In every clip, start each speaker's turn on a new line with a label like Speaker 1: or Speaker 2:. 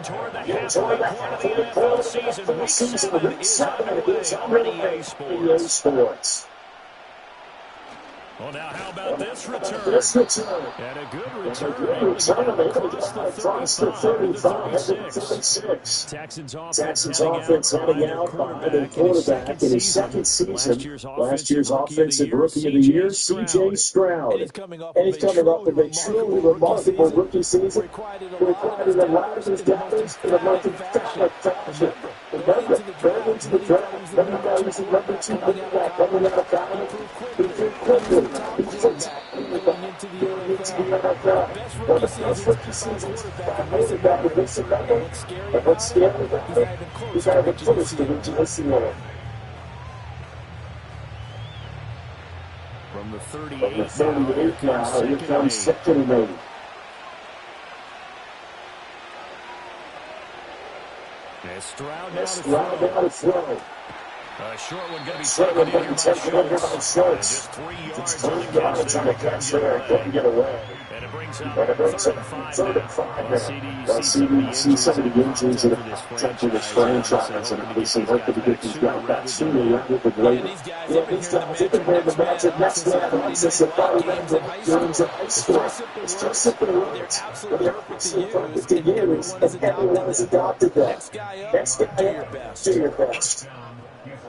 Speaker 1: toward the halfway point of the NFL season. Week 7 is underway on EA Sports. Well, now how about this return? And a good return. Able to get it across the 35 to the 36. Texans offense heading out behind their quarterback in his second season. Last year's Offensive Rookie of the Year, C.J. Stroud. And he's coming off of a truly remarkable rookie season. Required a lot of his doubters in a most emphatic fashion. Remember, going into the draft, he was the number 2 running back coming out of college. He improved quickly. He's going into the NFL. Best rookie seasons by a quarterback in this level. And what's scary about it? He's not even close to reaching the ceiling. From the 38 now, here comes second and 8. And Stroud now to throw. A short one going to be taken in here by Schultz. Just 3 yards on the catch there. Couldn't get away. And it brings up third and 5 now. See some of the injuries that have affected this franchise, and they seem like to get these guys back sooner rather than later. Yeah, these guys have been here to match it next level. It's just a body games in high school. It's just simply words. But they're perfect to use, and everyone has adopted that. Next guy up, do your best.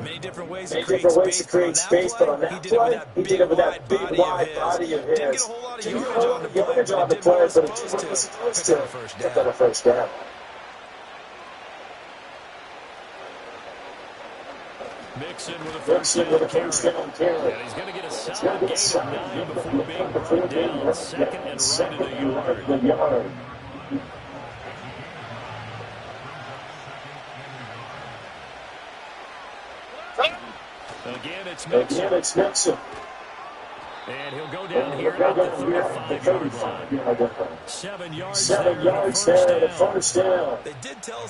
Speaker 2: Many different ways to create space, but on that play,
Speaker 1: he did it with that big, wide body of his.
Speaker 2: Didn't get a whole lot of yardage on the play, but it was supposed to get that a first down.
Speaker 1: Mixon with a first down carry. And he's going to get a solid gain of 9 before being brought down. Second and right at the yard. Again, it's Mixon. And he'll go down here at the 35-yard line. 7 yards there, the first down.
Speaker 2: They did tell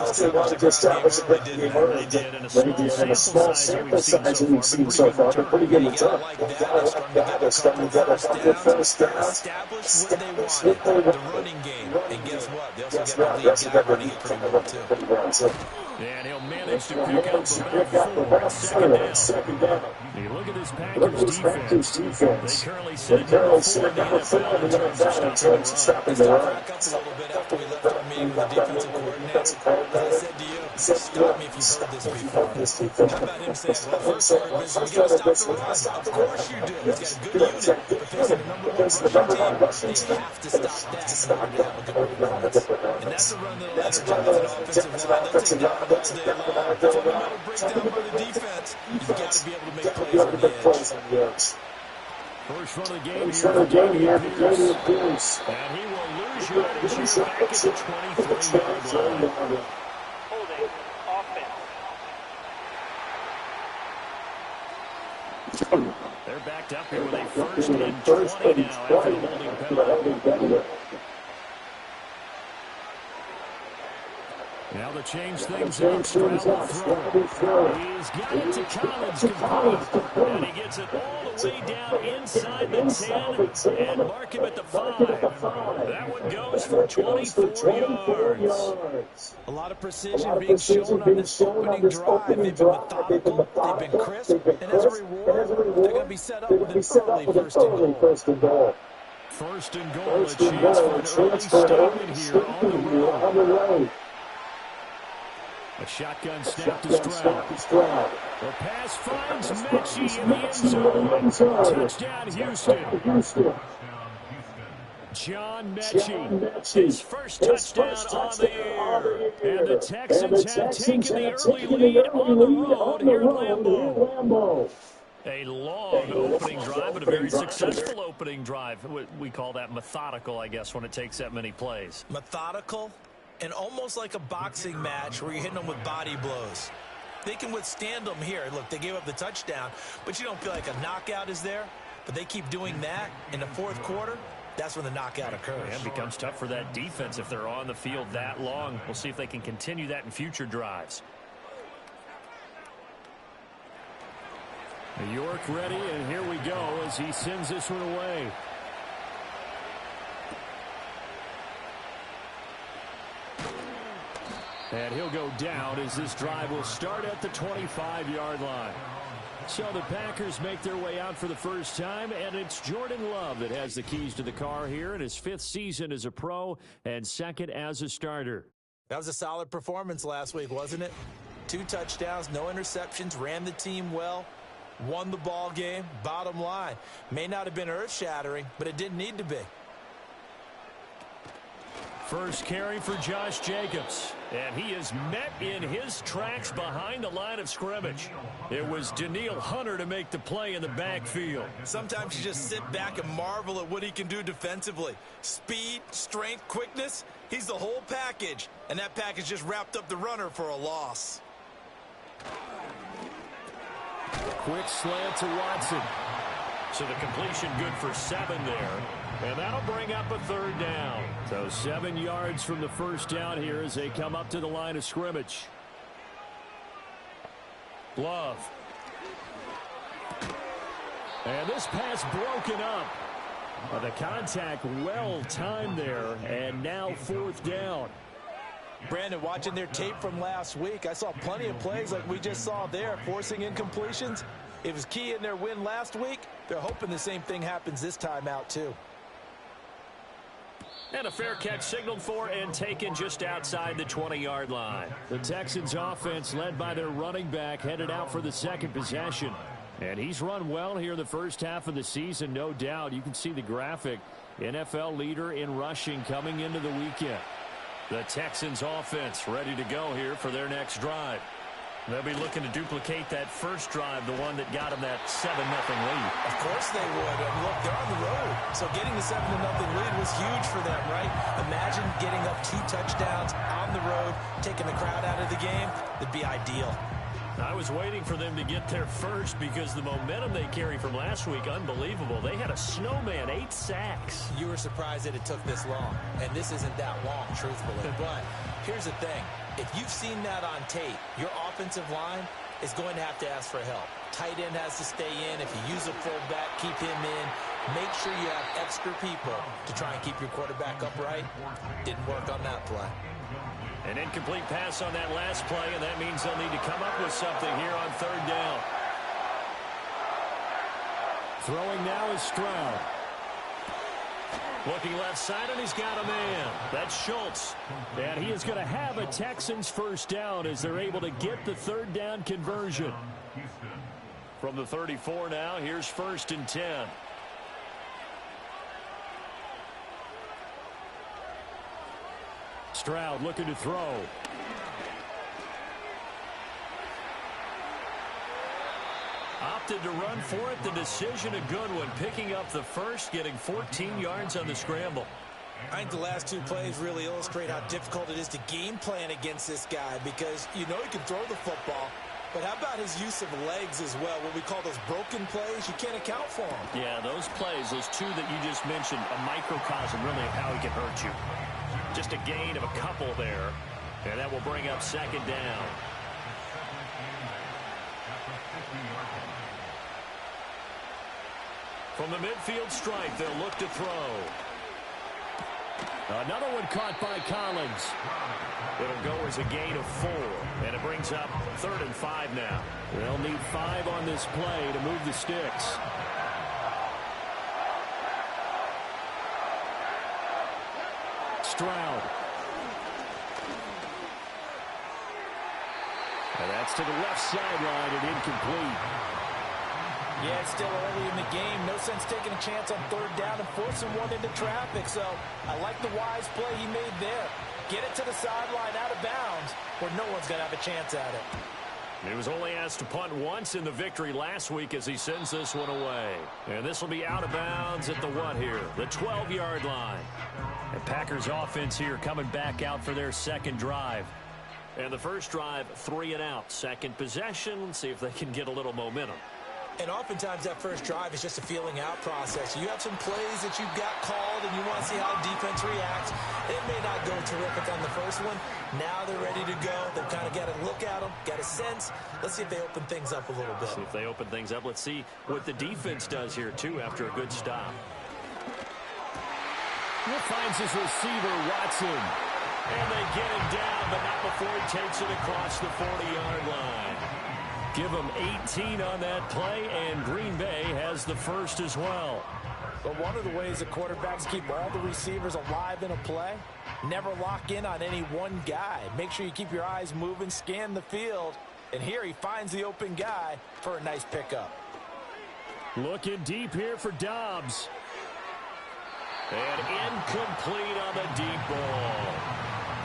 Speaker 2: us they wanted to establish a good game early.
Speaker 1: They did in a small sample size
Speaker 2: we've seen so far. They're pretty good return. They've strung together a first down. Establish what they want, the running game. And guess what? They also got the lead guy running it pretty well, too.
Speaker 1: And he'll manage to pick up about 4 second down. You look at this Packers defense. They currently sit at number 4 in the NFL in terms of stopping the run.
Speaker 2: Back up a little bit after we left our meeting with the defensive coordinator. I said to you, stop me if you've heard this before. How about him saying, well, first started business, we got to stop the run. Of course you do. He's got a good unit. But facing the number 1 rushing team, they have to stop that in order to have a good performance. And that's a run that'll energize an offensive line. That's a job that's a fundamental breakdown by the defense. You've got to be able to make plays on the edge.
Speaker 1: First run of the game here for Pierce. And he will lose yardage here back at the 23-yard line.
Speaker 3: Holding offense.
Speaker 1: They're backed up here with a first and 20 now after the holding penalty. Now to change things up, Stroud will throw. He's got it to Collins, complete. And he gets it all the way down inside the 10 and mark him at the 5. That one goes for 24 yards.
Speaker 2: A lot of precision being shown on this opening drive. They've been methodical, they've been crisp, and as a reward, they're going to be set up with an early first and goal.
Speaker 1: First and goal, a chance for an early statement here on the road. A shotgun snap to Stroud. The pass finds Mechie in the end zone. Touchdown, Houston. John Mechie, his first touchdown on the year. And the Texans have taken the early lead on the road here at Lambeau. A long opening drive, but a very successful opening drive. We call that methodical, I guess, when it takes that many plays.
Speaker 2: Methodical? And almost like a boxing match where you're hitting them with body blows. They can withstand them here. Look, they gave up the touchdown, but you don't feel like a knockout is there. But they keep doing that in the fourth quarter. That's when the knockout occurs.
Speaker 1: Yeah, it becomes tough for that defense if they're on the field that long. We'll see if they can continue that in future drives. York ready, and here we go as he sends this one away. And he'll go down as this drive will start at the 25-yard line. So the Packers make their way out for the first time, and it's Jordan Love that has the keys to the car here in his 5th season as a pro and 2nd as a starter.
Speaker 2: That was a solid performance last week, wasn't it? 2 touchdowns, no interceptions, ran the team well, won the ball game. Bottom line, may not have been earth-shattering, but it didn't need to be.
Speaker 1: First carry for Josh Jacobs, and he is met in his tracks behind the line of scrimmage. It was Danielle Hunter to make the play in the backfield.
Speaker 2: Sometimes you just sit back and marvel at what he can do defensively. Speed, strength, quickness, he's the whole package, and that package just wrapped up the runner for a loss.
Speaker 1: Quick slant to Watson. So the completion good for 7 there. And that'll bring up a 3rd down. So 7 yards from the first down here as they come up to the line of scrimmage. Love. And this pass broken up. The contact well timed there. And now 4th down.
Speaker 2: Brandon, watching their tape from last week, I saw plenty of plays like we just saw there, forcing incompletions. It was key in their win last week. They're hoping the same thing happens this time out, too.
Speaker 1: And a fair catch signaled for and taken just outside the 20-yard line. The Texans offense led by their running back headed out for the 2nd possession. And he's run well here in the first half of the season, no doubt. You can see the graphic. NFL leader in rushing coming into the weekend. The Texans offense ready to go here for their next drive. They'll be looking to duplicate that first drive, the one that got them that 7-0 lead.
Speaker 2: Of course they would. And look, they're on the road. So getting the 7-0 lead was huge for them, right? Imagine getting up 2 touchdowns on the road, taking the crowd out of the game. That'd be ideal.
Speaker 1: I was waiting for them to get there first because the momentum they carry from last week, unbelievable. They had a snowman, 8 sacks.
Speaker 2: You were surprised that it took this long. And this isn't that long, truthfully. But here's the thing. If you've seen that on tape, your offensive line is going to have to ask for help. Tight end has to stay in. If you use a fullback, keep him in. Make sure you have extra people to try and keep your quarterback upright. Didn't work on that play.
Speaker 1: An incomplete pass on that last play, and that means they'll need to come up with something here on 3rd down. Throwing now is Stroud. Looking left side, and he's got a man. That's Schultz. And he is going to have a Texans first down as they're able to get the 3rd down conversion. From the 34 now, here's 1st and 10. Stroud looking to throw. Opted to run for it. The decision a good one. Picking up the first, getting 14 yards on the scramble.
Speaker 2: I think the last 2 plays really illustrate how difficult it is to game plan against this guy because you know he can throw the football. But how about his use of legs as well? What we call those broken plays, you can't account for them.
Speaker 1: Yeah, those plays, those 2 that you just mentioned, a microcosm really of how he can hurt you. Just a gain of a couple there, and that will bring up 2nd down. From the midfield stripe, they'll look to throw. Another one caught by Collins. It'll go as a gain of 4, and it brings up 3rd and 5 now. They'll need 5 on this play to move the sticks. Stroud. And that's to the left sideline and incomplete.
Speaker 2: Yeah, it's still early in the game. No sense taking a chance on 3rd down and forcing one into traffic. So I like the wise play he made there. Get it to the sideline out of bounds where no one's going to have a chance at it.
Speaker 1: He was only asked to punt once in the victory last week as he sends this one away. And this will be out of bounds at the what here? The 12-yard line. And Packers offense here coming back out for their 2nd drive. And the first drive, 3 and out. 2nd possession. Let's see if they can get a little momentum.
Speaker 2: And oftentimes that first drive is just a feeling out process. You have some plays that you've got called and you want to see how the defense reacts. It may not go terrific on the first one. Now they're ready to go. They've kind of got to look at them, got a sense. Let's see if they open things up a little bit.
Speaker 1: See if they open things up. Let's see what the defense does here, too, after a good stop. He finds his receiver, Watson. And they get him down, but not before he takes it across the 40-yard line. Give him 18 on that play, and Green Bay has the first as well.
Speaker 2: But one of the ways that quarterbacks keep all the receivers alive in a play, never lock in on any one guy. Make sure you keep your eyes moving, scan the field. And here he finds the open guy for a nice pickup.
Speaker 1: Looking deep here for Dobbs. And incomplete on the deep ball.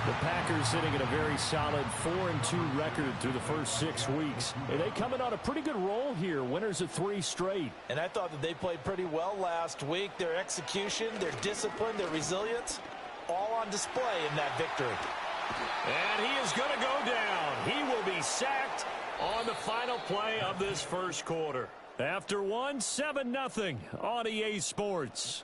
Speaker 1: The Packers sitting at a very solid 4-2 record through the first 6 weeks. And they come in on a pretty good roll here. Winners of 3 straight.
Speaker 2: And I thought that they played pretty well last week. Their execution, their discipline, their resilience, all on display in that victory.
Speaker 1: And he is going to go down. He will be sacked on the final play of this first quarter. After one, 7-0 on EA Sports.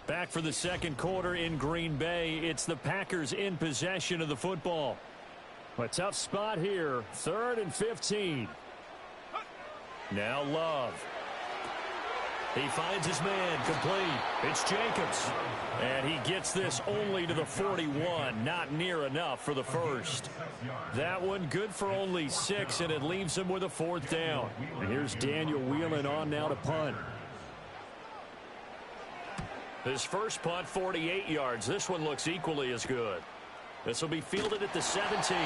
Speaker 1: Back for the second quarter in Green Bay. It's the Packers in possession of the football. A tough spot here. 3rd and 15. Now Love. He finds his man complete. It's Jacobs. And he gets this only to the 41. Not near enough for the first. That one good for only 6, and it leaves him with a 4th down. And here's Daniel wheeling on now to punt. His first punt, 48 yards. This one looks equally as good. This will be fielded at the 17.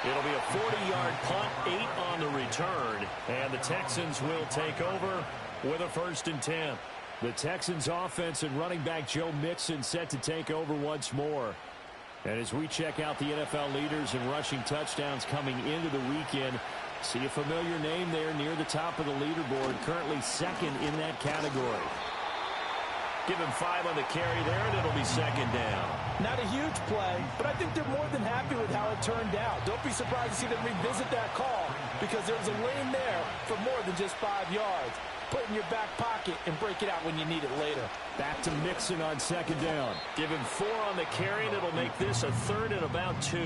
Speaker 1: It'll be a 40-yard punt, 8 on the return. And the Texans will take over with a 1st and 10. The Texans offense and running back Joe Mixon set to take over once more. And as we check out the NFL leaders in rushing touchdowns coming into the weekend, see a familiar name there near the top of the leaderboard, currently 2nd in that category. Give him 5 on the carry there, and it'll be 2nd down.
Speaker 2: Not a huge play, but I think they're more than happy with how it turned out. Don't be surprised to see them revisit that call, because there's a lane there for more than just 5 yards. Put it in your back pocket and break it out when you need it later.
Speaker 1: Back to Mixon on 2nd down. Give him 4 on the carry, and it'll make this a 3rd and about 2.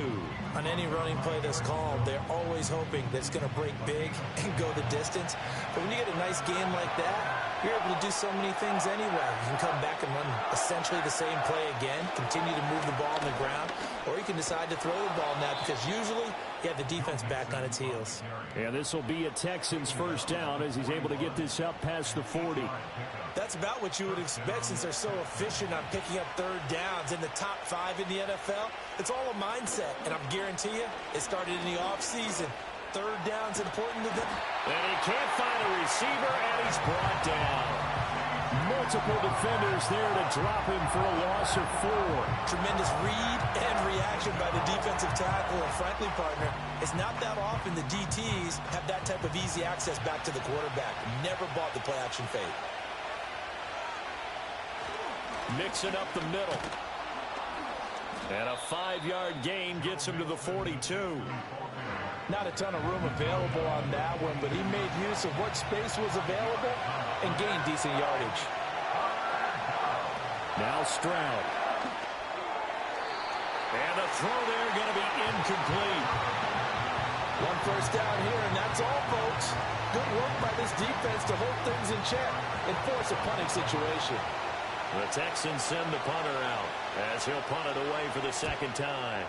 Speaker 2: On any running play that's called, they're always hoping that it's going to break big and go the distance. But when you get a nice game like that, you're able to do so many things anyway. You can come back and run essentially the same play again, continue to move the ball on the ground, or you can decide to throw the ball now because usually you have the defense back on its heels.
Speaker 1: And this will be a Texans 1st down as he's able to get this up past the 40.
Speaker 2: That's about what you would expect since they're so efficient on picking up 3rd downs in the top 5 in the NFL. It's all a mindset, and I guarantee you it started in the offseason. 3rd down's important to them.
Speaker 1: And he can't find a receiver, and he's brought down. Multiple defenders there to drop him for a loss of 4.
Speaker 2: Tremendous read and reaction by the defensive tackle. And frankly, partner, it's not that often the DTs have that type of easy access back to the quarterback. Never bought the play action fade.
Speaker 1: Mixing up the middle. And a 5-yard gain gets him to the 42.
Speaker 2: Not a ton of room available on that one, but he made use of what space was available and gained decent yardage.
Speaker 1: Now Stroud. And the throw there going to be incomplete.
Speaker 2: 1 first down here, and that's all, folks. Good work by this defense to hold things in check and force a punting situation.
Speaker 1: The Texans send the punter out as he'll punt it away for the 2nd time.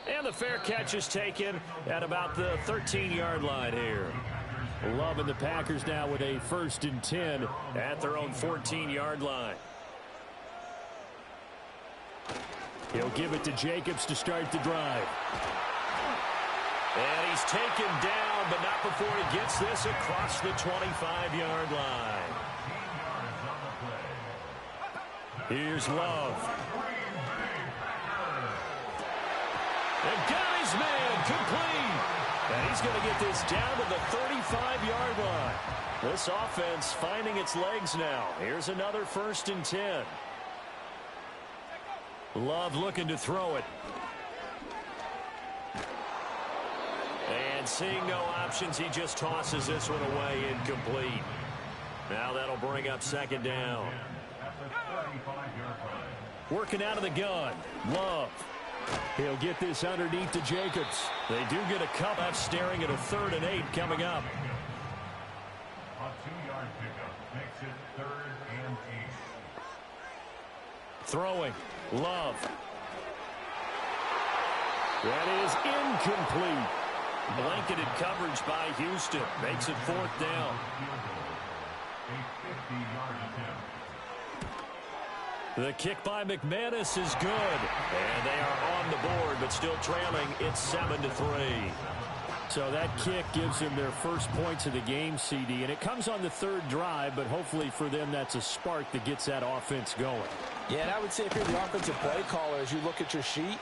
Speaker 1: And the fair catch is taken at about the 13-yard line here. Love and the Packers now with a 1st and 10 at their own 14-yard line. He'll give it to Jacobs to start the drive. And he's taken down, but not before he gets this across the 25-yard line. Here's Love. And got his man complete. And he's going to get this down to the 35-yard line. This offense finding its legs now. Here's another 1st and 10. Love looking to throw it. And seeing no options, he just tosses this one away incomplete. Now that'll bring up 2nd down. Working out of the gun. Love. He'll get this underneath to Jacobs. They do get a couple left, staring at a 3rd and 8 coming up.
Speaker 4: A 2-yard pickup makes it 3rd and 8.
Speaker 1: Throwing. Love. That is incomplete. Blanketed coverage by Houston. Makes it 4th down.
Speaker 4: A 50-yard attempt.
Speaker 1: The kick by McManus is good. And they are on the board, but still trailing. It's 7-3. So that kick gives them their first points of the game, CD. And it comes on the 3rd drive, but hopefully for them that's a spark that gets that offense going.
Speaker 2: Yeah, and I would say if you're the offensive play caller, as you look at your sheet,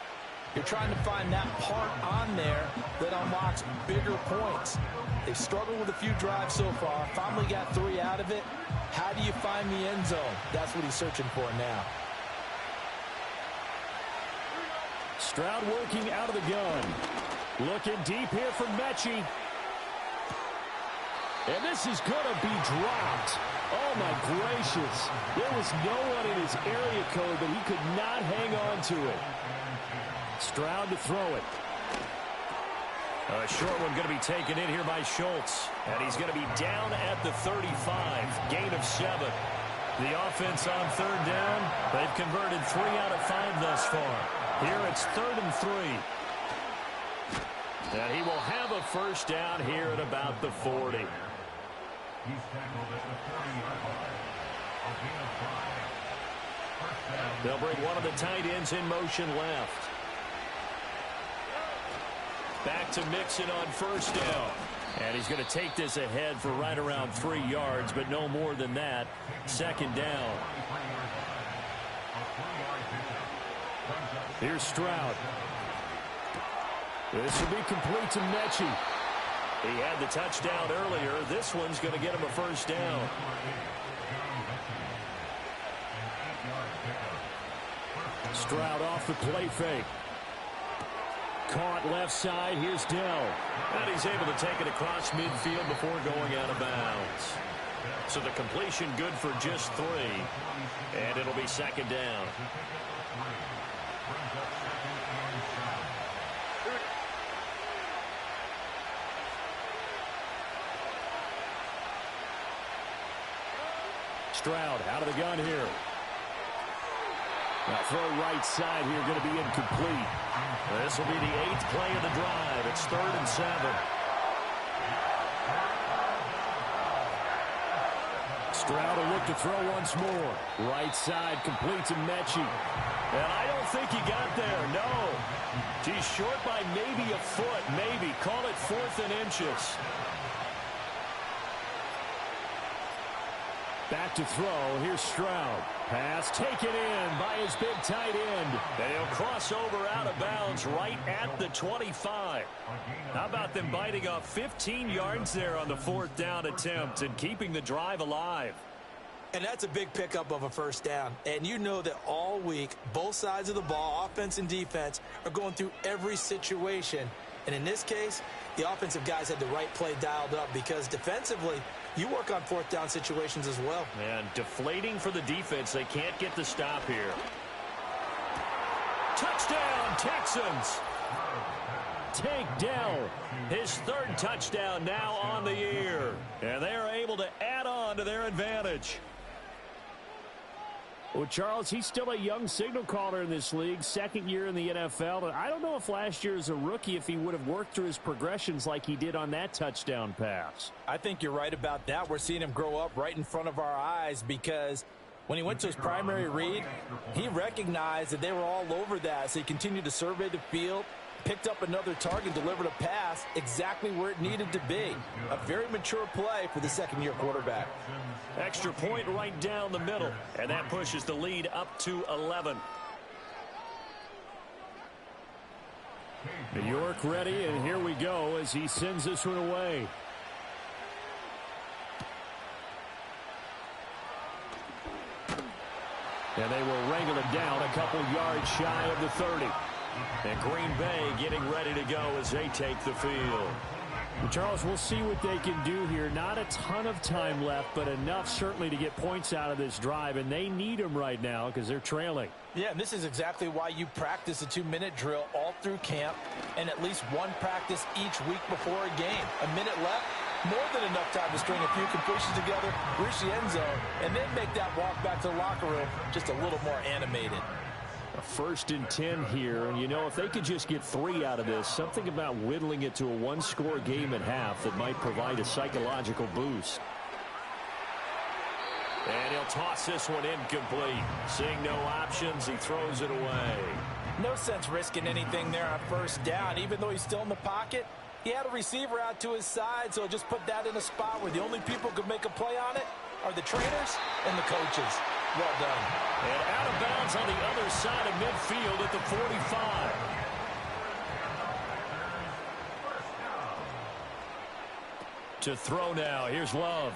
Speaker 2: you're trying to find that part on there that unlocks bigger points. They've struggled with a few drives so far. Finally got 3 out of it. How do you find the end zone? That's what he's searching for now.
Speaker 1: Stroud working out of the gun. Looking deep here for Mechie. And this is going to be dropped. Oh, my gracious. There was no one in his area code, but he could not hang on to it. Stroud to throw it. A short one going to be taken in here by Schultz. And he's going to be down at the 35. Gain of 7. The offense on 3rd down. They've converted 3 out of 5 thus far. Here it's 3rd and 3. And he will have a first down here at about the 40.
Speaker 4: He's tackled at the 40-yard line. A gain of 5. First down.
Speaker 1: They'll bring one of the tight ends in motion left. Back to Mixon on first down. And he's going to take this ahead for right around 3 yards, but no more than that. 2nd down. Here's Stroud. This will be complete to Mechie. He had the touchdown earlier. This one's going to get him a first down. Stroud off the play fake. Caught left side. Here's Dell. And he's able to take it across midfield before going out of bounds. So the completion good for just 3. And it'll be 2nd down. Stroud out of the gun here. Now throw right side here, going to be incomplete. This will be the 8th play of the drive. It's 3rd and 7. Stroud will look to throw once more. Right side complete to Mechie. And I don't think he got there, no. He's short by maybe a foot, maybe. Call it 4th and inches. Back to throw. Here's Stroud. Pass taken in by his big tight end. And he'll cross over out of bounds right at the 25. How about them biting off 15 yards there on the 4th down attempt and keeping the drive alive?
Speaker 2: And that's a big pickup of a first down. And you know that all week, both sides of the ball, offense and defense, are going through every situation. And in this case, the offensive guys had the right play dialed up because defensively, you work on 4th down situations as well.
Speaker 1: And deflating for the defense. They can't get the stop here. Touchdown, Texans. Tank Dell, his 3rd touchdown now on the year. And they are able to add on to their advantage. Well, Charles, he's still a young signal caller in this league, 2nd year in the NFL. And I don't know if last year as a rookie, if he would have worked through his progressions like he did on that touchdown pass.
Speaker 2: I think you're right about that. We're seeing him grow up right in front of our eyes because when he went to his primary read, he recognized that they were all over that. So he continued to survey the field, picked up another target, delivered a pass exactly where it needed to be. A very mature play for the 2nd-year quarterback.
Speaker 1: Extra point right down the middle, and that pushes the lead up to 11. New York ready, and here we go as he sends this one away. And they will wrangle it down a couple yards shy of the 30. And Green Bay getting ready to go as they take the field. Charles, we'll see what they can do here. Not a ton of time left, but enough certainly to get points out of this drive, and they need them right now because they're trailing.
Speaker 2: Yeah, and this is exactly why you practice a 2-minute drill all through camp and at least one practice each week before a game. A minute left, more than enough time to string a few completions together, reach the end zone, and then make that walk back to the locker room just a little more animated.
Speaker 1: A 1st and 10 here, and if they could just get 3 out of this, something about whittling it to a one-score game at half that might provide a psychological boost. And he'll toss this one incomplete. Seeing no options, he throws it away.
Speaker 2: No sense risking anything there on 1st down. Even though he's still in the pocket, he had a receiver out to his side, so just put that in a spot where the only people who can make a play on it are the trainers and the coaches. Well done.
Speaker 1: And out of bounds on the other side of midfield at the 45. To throw now. Here's Love.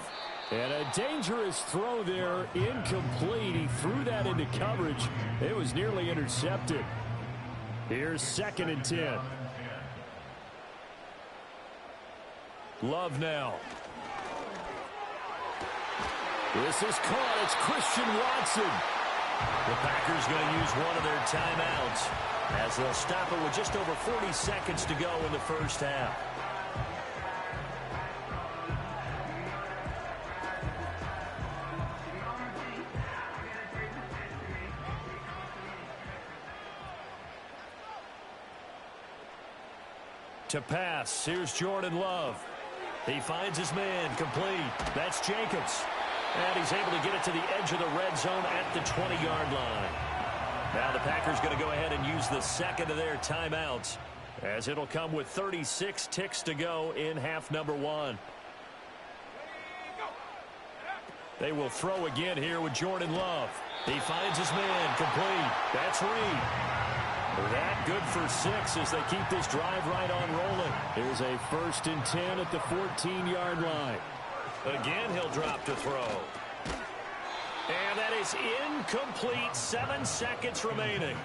Speaker 1: And a dangerous throw there. Incomplete. He threw that into coverage. It was nearly intercepted. Here's 2nd and 10. Love now. This is caught. It's Christian Watson. The Packers going to use one of their timeouts as they'll stop it with just over 40 seconds to go in the 1st half. To pass, here's Jordan Love. He finds his man, complete. That's Jacobs. And he's able to get it to the edge of the red zone at the 20-yard line. Now the Packers going to go ahead and use the 2nd of their timeouts, as it'll come with 36 ticks to go in half number 1. They will throw again here with Jordan Love. He finds his man, complete. That's Reed. That good for 6 as they keep this drive right on rolling. Here's a 1st and 10 at the 14-yard line. Again, he'll drop to throw. And that is incomplete. 7 seconds remaining.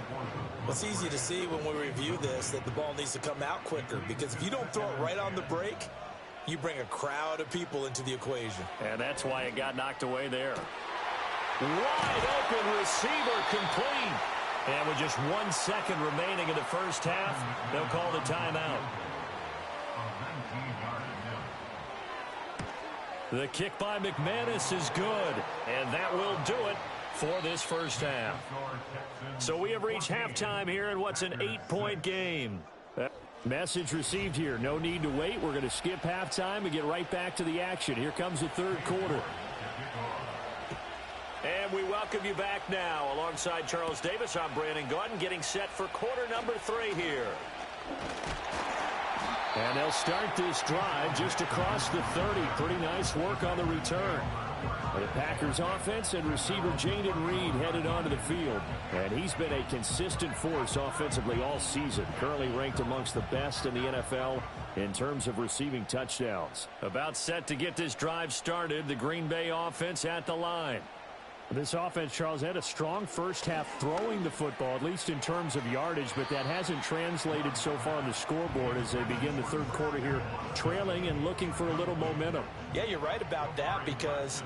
Speaker 2: Well, it's easy to see when we review this that the ball needs to come out quicker, because if you don't throw it right on the break, you bring a crowd of people into the equation.
Speaker 1: And that's why it got knocked away there. Wide open receiver, complete. And with just 1 second remaining in the 1st half, they'll call the timeout. The kick by McManus is good, and that will do it for this 1st half. So we have reached halftime here in what's an 8-point game. Message received here. No need to wait. We're going to skip halftime and get right back to the action. Here comes the 3rd quarter. And we welcome you back now. Alongside Charles Davis, I'm Brandon Gaudin, getting set for quarter number 3 here. And they'll start this drive just across the 30. Pretty nice work on the return. The Packers offense and receiver Jaden Reed headed onto the field. And he's been a consistent force offensively all season. Currently ranked amongst the best in the NFL in terms of receiving touchdowns. About set to get this drive started. The Green Bay offense at the line. This offense, Charles, had a strong 1st half throwing the football, at least in terms of yardage, but that hasn't translated so far on the scoreboard as they begin the 3rd quarter here, trailing and looking for a little momentum.
Speaker 2: Yeah, you're right about that because,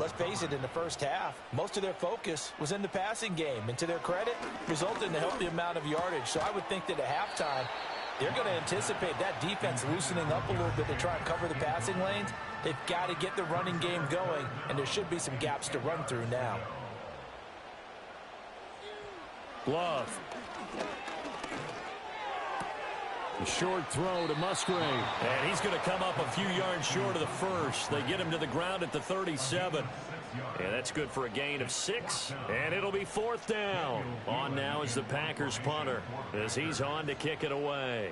Speaker 2: let's face it, in the 1st half, most of their focus was in the passing game, and to their credit, resulted in a healthy amount of yardage. So I would think that at halftime, they're going to anticipate that defense loosening up a little bit to try and cover the passing lanes. They've got to get the running game going, and there should be some gaps to run through now.
Speaker 1: Love. A short throw to Musgrave. And he's going to come up a few yards short of the 1st. They get him to the ground at the 37. And that's good for a gain of 6. And it'll be 4th down. On now is the Packers punter as he's on to kick it away.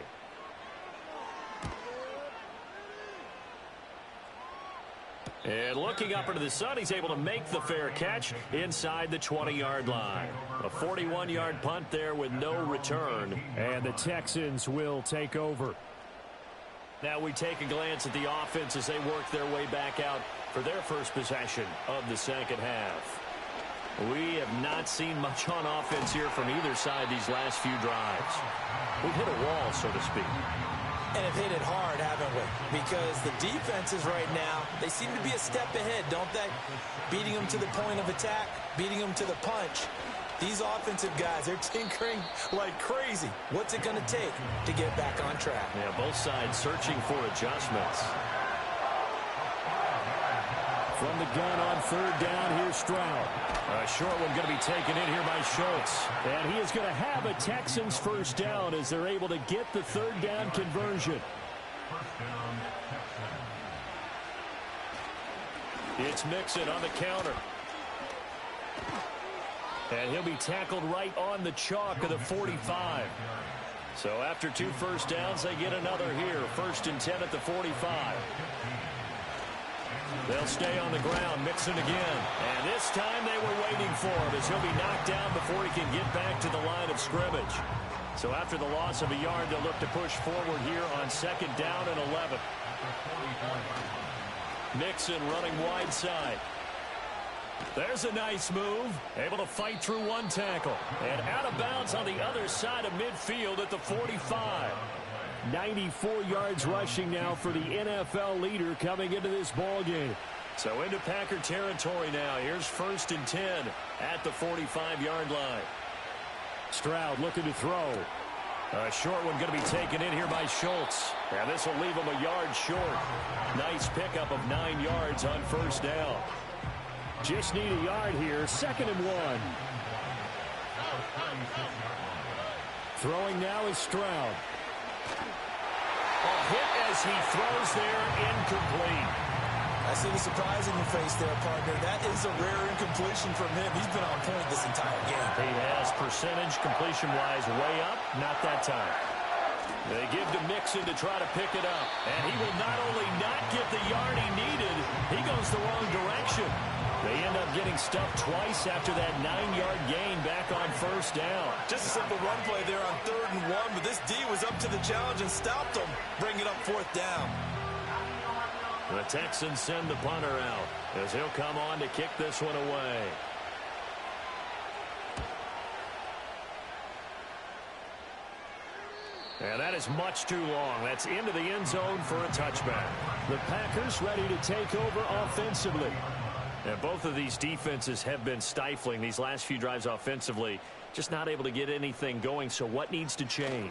Speaker 1: And looking up into the sun, he's able to make the fair catch inside the 20-yard line. A 41-yard punt there with no return. And the Texans will take over. Now we take a glance at the offense as they work their way back out for their first possession of the 2nd half. We have not seen much on offense here from either side these last few drives. We've hit a wall, so to speak.
Speaker 2: And have hit it hard, haven't we? Because the defenses right now, they seem to be a step ahead, don't they? Beating them to the point of attack, beating them to the punch. These offensive guys, they're tinkering like crazy. What's it going to take to get back on track?
Speaker 1: Yeah, both sides searching for adjustments. From the gun on third down, here's Stroud. A short one going to be taken in here by Schultz. And he is going to have a Texans first down as they're able to get the third down conversion.
Speaker 4: First down, Texans.
Speaker 1: It's Mixon on the counter. And he'll be tackled right on the chalk of the 45. So after 2 first downs, they get another here. 1st and 10 at the 45. They'll stay on the ground. Mixon again. And this time they were waiting for him as he'll be knocked down before he can get back to the line of scrimmage. So after the loss of a yard, they'll look to push forward here on 2nd down and 11. Mixon running wide side. There's a nice move. Able to fight through one tackle. And out of bounds on the other side of midfield at the 45. 94 yards rushing now for the NFL leader coming into this ball game. So into Packer territory now. Here's 1st and 10 at the 45-yard line. Stroud looking to throw. A short one going to be taken in here by Schultz. And this will leave him a yard short. Nice pickup of 9 yards on 1st down. Just need a yard here. 2nd and 1. Throwing now is Stroud. A hit as he throws there, incomplete.
Speaker 2: I see the surprise in your face there, partner. That is a rare incompletion from him. He's been on point this entire game.
Speaker 1: He has percentage completion-wise way up, not that time. They give to Mixon to try to pick it up. And he will not only not get the yard he needed, he goes the wrong direction. They end up getting stuffed twice after that 9-yard gain back on 1st down.
Speaker 2: Just a simple run play there on 3rd and 1, but this D was up to the challenge and stopped him. Bring it up 4th down.
Speaker 1: The Texans send the punter out as he'll come on to kick this one away. And that is much too long. That's into the end zone for a touchback. The Packers ready to take over offensively. And both of these defenses have been stifling these last few drives offensively. Just not able to get anything going. So what needs to change?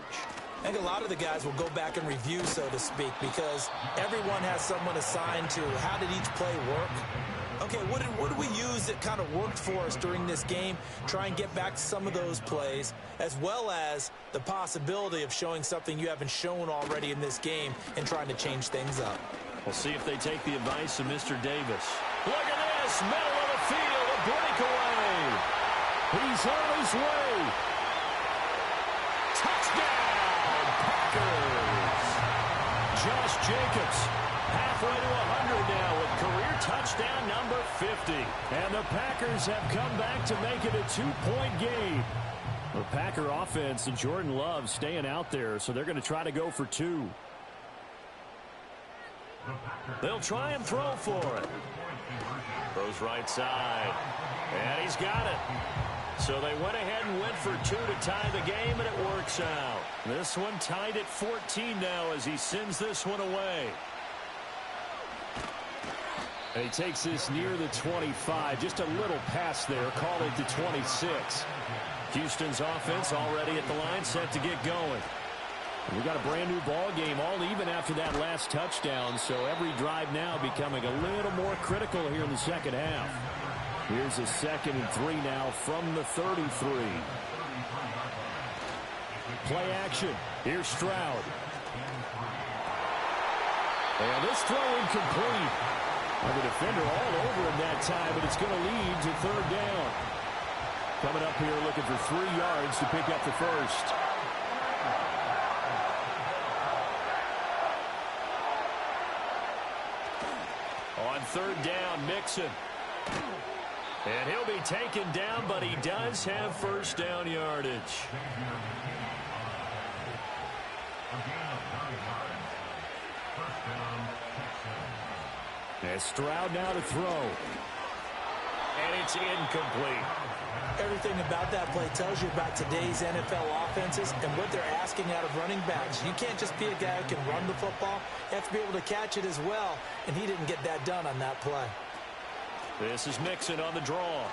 Speaker 2: I think a lot of the guys will go back and review, so to speak, because everyone has someone assigned to how did each play work. Okay, what did we use that kind of worked for us during this game? Try and get back to some of those plays, as well as the possibility of showing something you haven't shown already in this game and trying to change things up.
Speaker 1: We'll see if they take the advice of Mr. Davis. Look at this, middle of the field, a breakaway. He's on his way. Touchdown, Packers. Josh Jacobs, halfway to 100 now with career touchdown number 50. And the Packers have come back to make it a 2-point game. The Packer offense and Jordan Love staying out there, so they're going to try to go for 2. They'll try and throw for it. Throws right side. And he's got it. So they went ahead and went for 2 to tie the game, and it works out. This one tied at 14 now as he sends this one away. And he takes this near the 25. Just a little pass there. Call it the 26. Houston's offense already at the line, set to get going. We got a brand new ball game, all even after that last touchdown. So every drive now becoming a little more critical here in the second half. Here's a 2nd and 3 now from the 33. Play action. Here's Stroud. And this throw incomplete. And the defender all over him that time, but it's going to lead to 3rd down. Coming up here looking for 3 yards to pick up the first. On 3rd down, Mixon. And he'll be taken down, but he does have 1st down yardage. And Stroud now to throw. And it's incomplete.
Speaker 2: Everything about that play tells you about today's NFL offenses and what they're asking out of running backs. You can't just be a guy who can run the football. You have to be able to catch it as well, and he didn't get that done on that play.
Speaker 1: This is Mixon on the draw.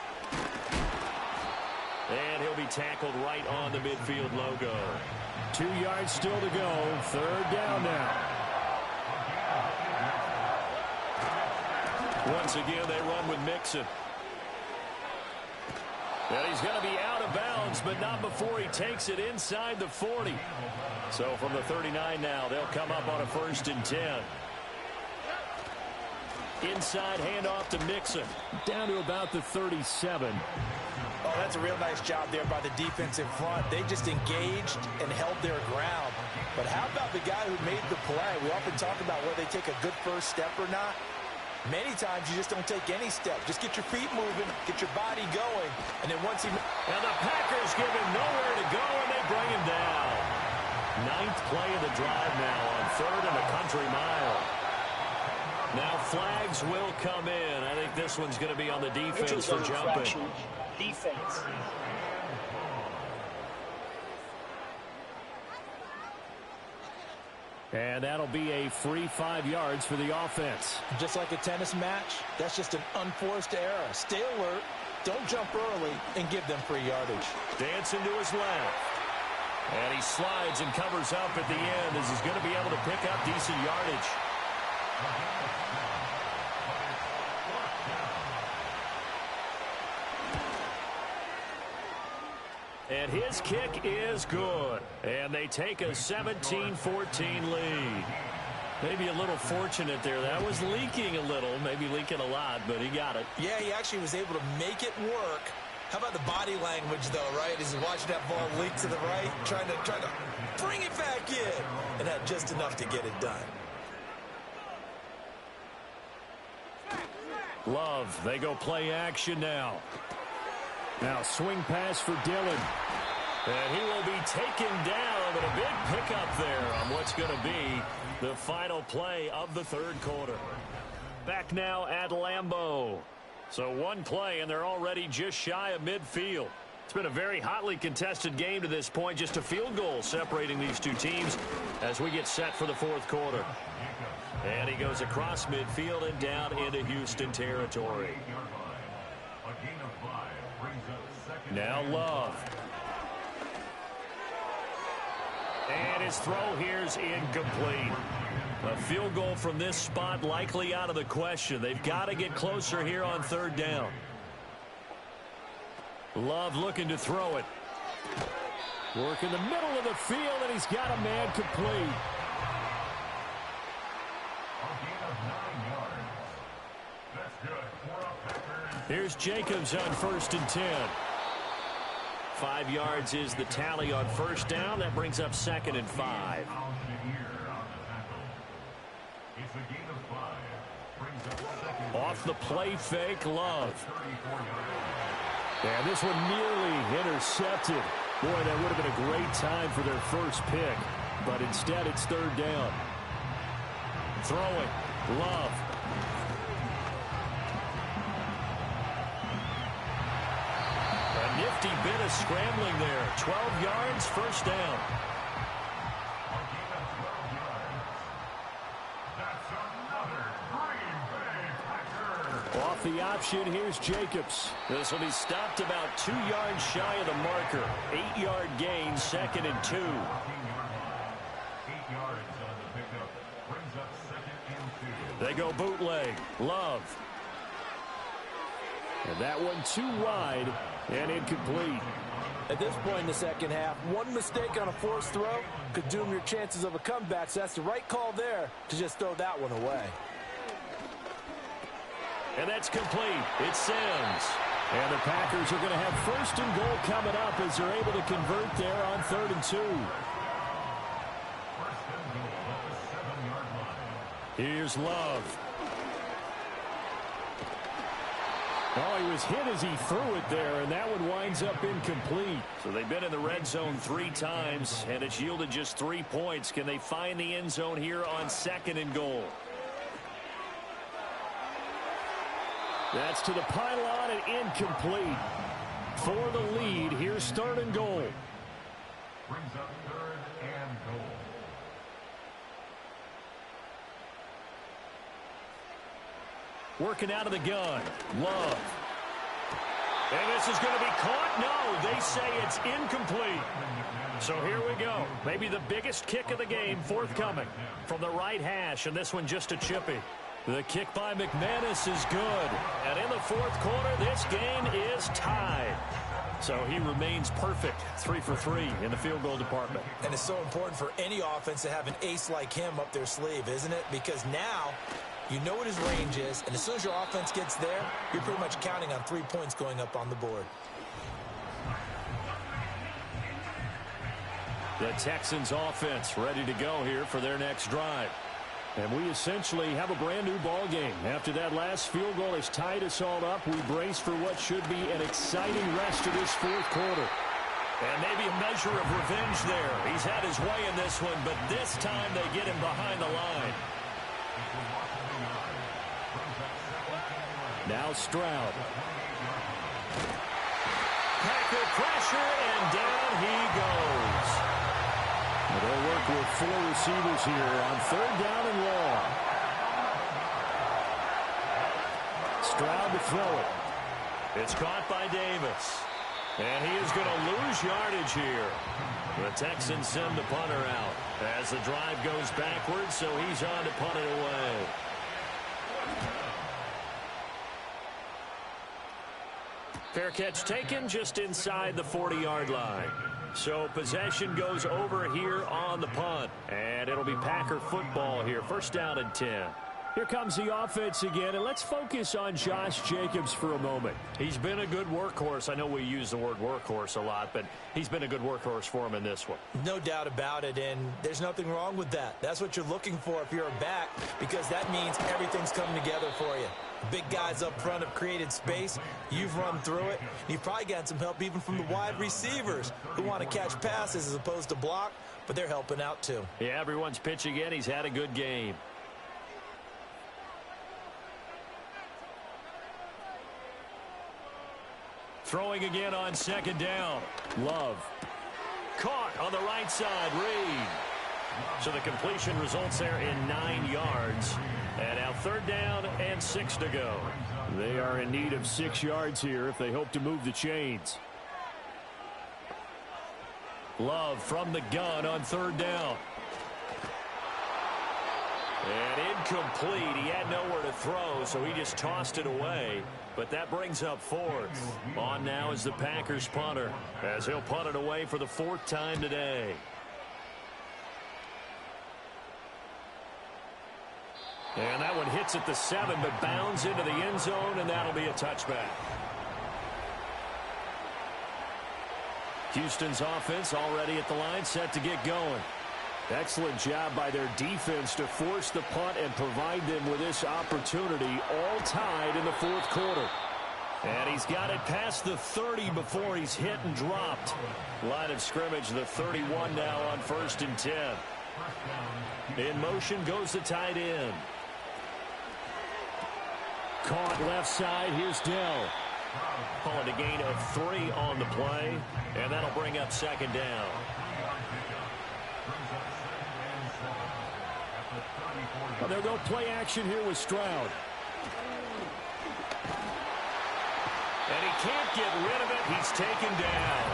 Speaker 1: And he'll be tackled right on the midfield logo. 2 yards still to go. 3rd down now. Once again, they run with Mixon. And he's going to be out of bounds, but not before he takes it inside the 40. So from the 39 now, they'll come up on a 1st and 10. Inside handoff to Mixon. Down to about the 37.
Speaker 2: Oh, that's a real nice job there by the defense in front. They just engaged and held their ground. But how about the guy who made the play? We often talk about whether they take a good first step or not. Many times you just don't take any step. Just get your feet moving, get your body going, and then once he...
Speaker 1: And the Packers give him nowhere to go, and they bring him down. 9th play of the drive now on 3rd and a country mile. Now flags will come in. I think this one's going to be on the defense for jumping.
Speaker 3: Defense.
Speaker 1: And that'll be a free 5 yards for the offense.
Speaker 2: Just like a tennis match, that's just an unforced error. Stay alert, don't jump early, and give them free yardage.
Speaker 1: Dancing to his left. And he slides and covers up at the end as he's going to be able to pick up decent yardage. And his kick is good. And they take a 17-14 lead. Maybe a little fortunate there. That was leaking a little, maybe leaking a lot, but he got it.
Speaker 2: Yeah, he actually was able to make it work. How about the body language, though, right? As he's watching that ball leak to the right, trying to bring it back in, and had just enough to get it done.
Speaker 1: Love, they go play action now. Now swing pass for Dillon. And he will be taken down, but a big pickup there on what's going to be the final play of the 3rd quarter. Back now at Lambeau. So 1 play, and they're already just shy of midfield. It's been a very hotly contested game to this point. Just a field goal separating these two teams as we get set for the 4th quarter. And he goes across midfield and down into Houston territory. Now Love. And his throw here's incomplete. A field goal from this spot likely out of the question. They've got to get closer here on 3rd down. Love looking to throw it. Work in the middle of the field, and he's got a man complete. Here's Jacobs on 1st and 10. 5 yards is the tally on 1st down. That brings up 2nd and 5. Off the play fake, Love. And this one nearly intercepted. Boy, that would have been a great time for their first pick. But instead, it's 3rd down. Throwing, Love. A nifty bit of scrambling there. 12 yards, 1st down. Off the option, here's Jacobs. This will be stopped about 2 yards shy of the marker. 8-yard gain, 2nd and 2. 8
Speaker 4: yards on the pickup. Brings up 2nd and 2.
Speaker 1: They go bootleg. Love. And that one too wide and incomplete.
Speaker 2: At this point in the second half, one mistake on a forced throw could doom your chances of a comeback. So that's the right call there to just throw that one away.
Speaker 1: And that's complete. It's Sims. And the Packers are going to have 1st and goal coming up as they're able to convert there on 3rd and 2.
Speaker 4: 1st and goal at the 7-yard line.
Speaker 1: Here's Love. Oh, he was hit as he threw it there, and that one winds up incomplete. So they've been in the red zone 3 times, and it's yielded just 3 points. Can they find the end zone here on 2nd and goal? That's to the pylon and incomplete. for the lead. Here's 3rd and goal.
Speaker 4: Brings up 3rd and goal.
Speaker 1: Working out of the gun. Love. And this is going to be caught. No, they say it's incomplete. So here we go. Maybe the biggest kick of the game forthcoming from the right hash, and this one just a chippy. The kick by McManus is good. And in the 4th quarter, this game is tied. So he remains perfect, 3 for 3 in the field goal department.
Speaker 2: And it's so important for any offense to have an ace like him up their sleeve, isn't it? Because now you know what his range is, and as soon as your offense gets there, you're pretty much counting on 3 points going up on the board.
Speaker 1: The Texans offense ready to go here for their next drive. And we essentially have a brand new ball game. After that last field goal has tied us all up, we brace for what should be an exciting rest of this 4th quarter. And maybe a measure of revenge there. He's had his way in this one, but this time they get him behind the line. Now Stroud. Packer pressure, and down he goes. They'll work with 4 receivers here on 3rd down and long. Stroud to throw it. It's caught by Davis. And he is going to lose yardage here. The Texans send the punter out as the drive goes backwards, so he's on to punt it away. Fair catch taken just inside the 40-yard line. So possession goes over here on the punt. And it'll be Packer football here. 1st down and 10. Here comes the offense again, and let's focus on Josh Jacobs for a moment. He's been a good workhorse. I know we use the word workhorse a lot, but he's been a good workhorse for him in this one.
Speaker 2: No doubt about it, and there's nothing wrong with that. That's what you're looking for if you're a back, because that means everything's coming together for you. Big guys up front have created space. You've run through it. You've probably gotten some help even from the wide receivers who want to catch passes as opposed to block, but they're helping out too.
Speaker 1: Yeah, everyone's pitching in. He's had a good game. Throwing again on 2nd down. Love. Caught on the right side. Reed. So the completion results there in 9 yards. And now 3rd down and 6 to go. They are in need of 6 yards here if they hope to move the chains. Love from the gun on 3rd down. And incomplete. He had nowhere to throw, so he just tossed it away. But that brings up 4th. On now is the Packers punter, as he'll punt it away for the 4th time today. And that one hits at the 7, but bounds into the end zone, and that'll be a touchback. Houston's offense already at the line, set to get going. Excellent job by their defense to force the punt and provide them with this opportunity, all tied in the 4th quarter. And he's got it past the 30 before he's hit and dropped. Line of scrimmage, the 31 now on 1st and 10. In motion goes the tight end. Caught left side, here's Dell. Calling a gain of 3 on the play, and that'll bring up 2nd down. Well, they'll go play action here with Stroud. And he can't get rid of it. He's taken down.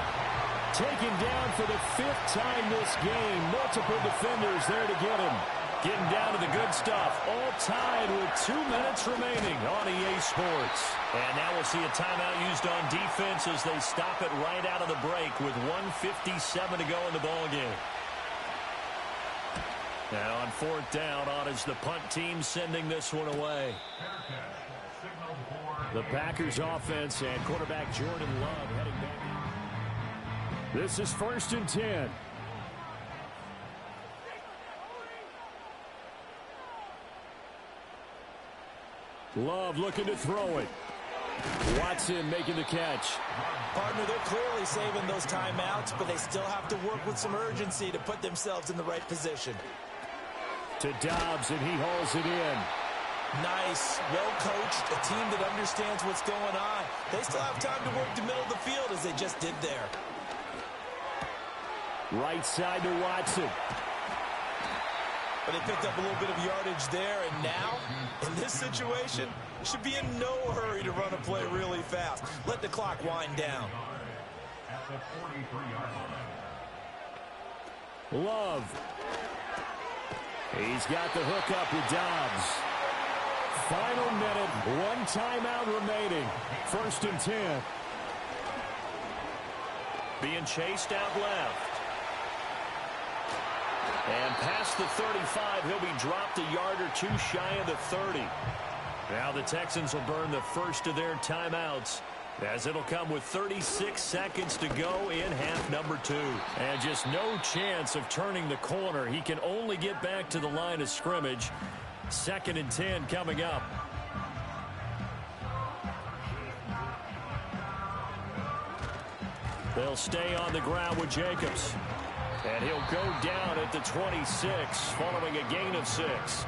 Speaker 1: Taken down for the 5th time this game. Multiple defenders there to get him. Getting down to the good stuff. All tied with 2 minutes remaining on EA Sports. And now we'll see a timeout used on defense as they stop it right out of the break with 1:57 to go in the ballgame. Now on 4th down, on is the punt team sending this one away. The Packers offense and quarterback Jordan Love heading back. This is 1st and 10. Love looking to throw it. Watson making the catch.
Speaker 2: Partner, they're clearly saving those timeouts, but they still have to work with some urgency to put themselves in the right position.
Speaker 1: To Dobbs, and he hauls it in.
Speaker 2: Nice, well coached, a team that understands what's going on. They still have time to work the middle of the field as they just did there.
Speaker 1: Right side to Watson.
Speaker 2: But they picked up a little bit of yardage there, and now, in this situation, should be in no hurry to run a play really fast. Let the clock wind down.
Speaker 4: At the 43-yard line.
Speaker 1: Love. He's got the hook up with Dobbs. Final minute, one timeout remaining. 1st and 10.
Speaker 5: Being chased out left. And past the 35, he'll be dropped a yard or two shy of the 30. Now the Texans will burn the first of their timeouts, as it'll come with 36 seconds to go in half number 2.
Speaker 1: And just no chance of turning the corner. He can only get back to the line of scrimmage. 2nd and 10 coming up. They'll stay on the ground with Jacobs. And he'll go down at the 26 following a gain of 6.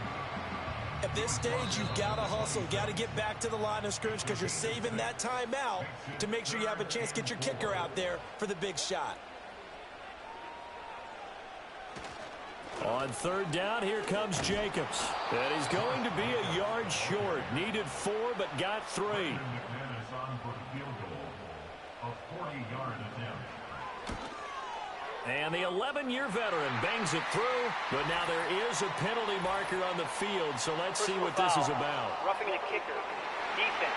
Speaker 2: At this stage, you've got to hustle, got to get back to the line of scrimmage because you're saving that timeout to make sure you have a chance to get your kicker out there for the big shot.
Speaker 1: On 3rd down, here comes Jacobs. And he's going to be a yard short. Needed 4, but got 3.
Speaker 4: McMahon is on for the field goal. A 40-yard attempt.
Speaker 1: And the 11-year veteran bangs it through, but now there is a penalty marker on the field, so let's see what this is about.
Speaker 3: Roughing the kicker. Defense.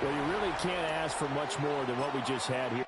Speaker 1: Well, you really can't ask for much more than what we just had here.